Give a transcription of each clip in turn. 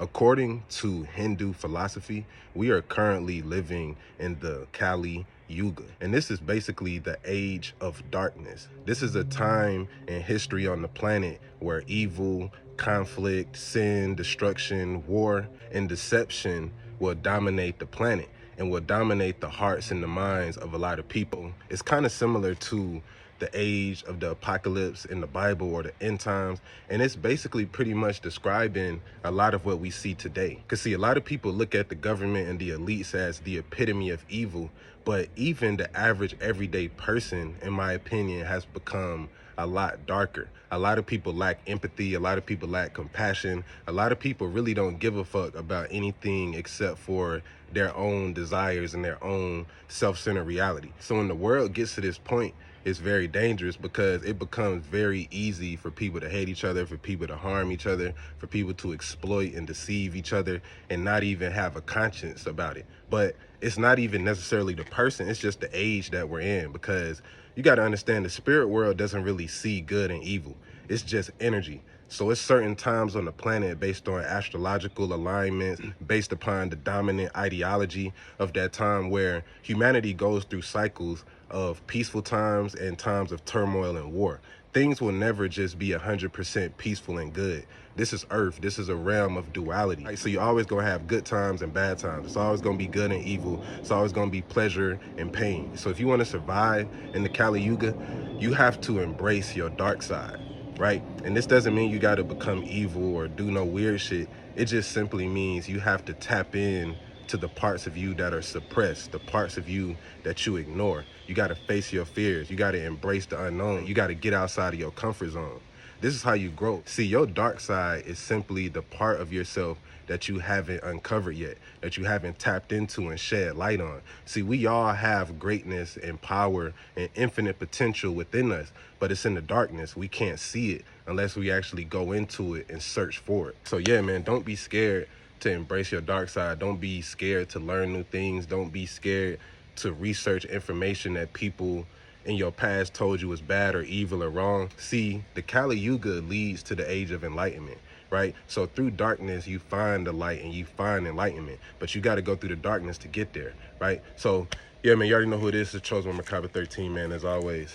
According to Hindu philosophy, we are currently living in the Kali Yuga. And this is basically the age of darkness. This is a time in history on the planet where evil, conflict, sin, destruction, war, and deception will dominate the planet and will dominate the hearts and the minds of a lot of people. It's kind of similar to the age of the apocalypse in the Bible or the end times. And it's basically pretty much describing a lot of what we see today. Because see, a lot of people look at the government and the elites as the epitome of evil, but even the average everyday person, in my opinion, has become a lot darker. A lot of people lack empathy. A lot of people lack compassion. A lot of people really don't give a fuck about anything except for their own desires and their own self-centered reality. So when the world gets to this point, it's very dangerous because it becomes very easy for people to hate each other, for people to harm each other, for people to exploit and deceive each other and not even have a conscience about it. But it's not even necessarily the person, it's just the age that we're in, because you got to understand the spirit world doesn't really see good and evil. It's just energy. So it's certain times on the planet based on astrological alignments, based upon the dominant ideology of that time, where humanity goes through cycles of peaceful times and times of turmoil and war. Things will never just be 100% peaceful and good. This is Earth. This is a realm of duality. Right? So you're always going to have good times and bad times. It's always going to be good and evil. It's always going to be pleasure and pain. So if you want to survive in the Kali Yuga, you have to embrace your dark side. Right? And this doesn't mean you got to become evil or do no weird shit. It just simply means you have to tap in to the parts of you that are suppressed, the parts of you that you ignore. You got to face your fears. You got to embrace the unknown. You got to get outside of your comfort zone. This is how you grow. See, your dark side is simply the part of yourself that you haven't uncovered yet, that you haven't tapped into and shed light on. See, we all have greatness and power and infinite potential within us, but it's in the darkness. We can't see it unless we actually go into it and search for it. So yeah, man, don't be scared to embrace your dark side. Don't be scared to learn new things. Don't be scared to research information that people in your past told you was bad or evil or wrong. See, the Kali Yuga leads to the age of enlightenment, right? So through darkness, you find the light and you find enlightenment, but you got to go through the darkness to get there, right? So yeah, man, you already know who it is. It's Chosen Merkabah 13, man. As always,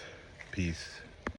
peace.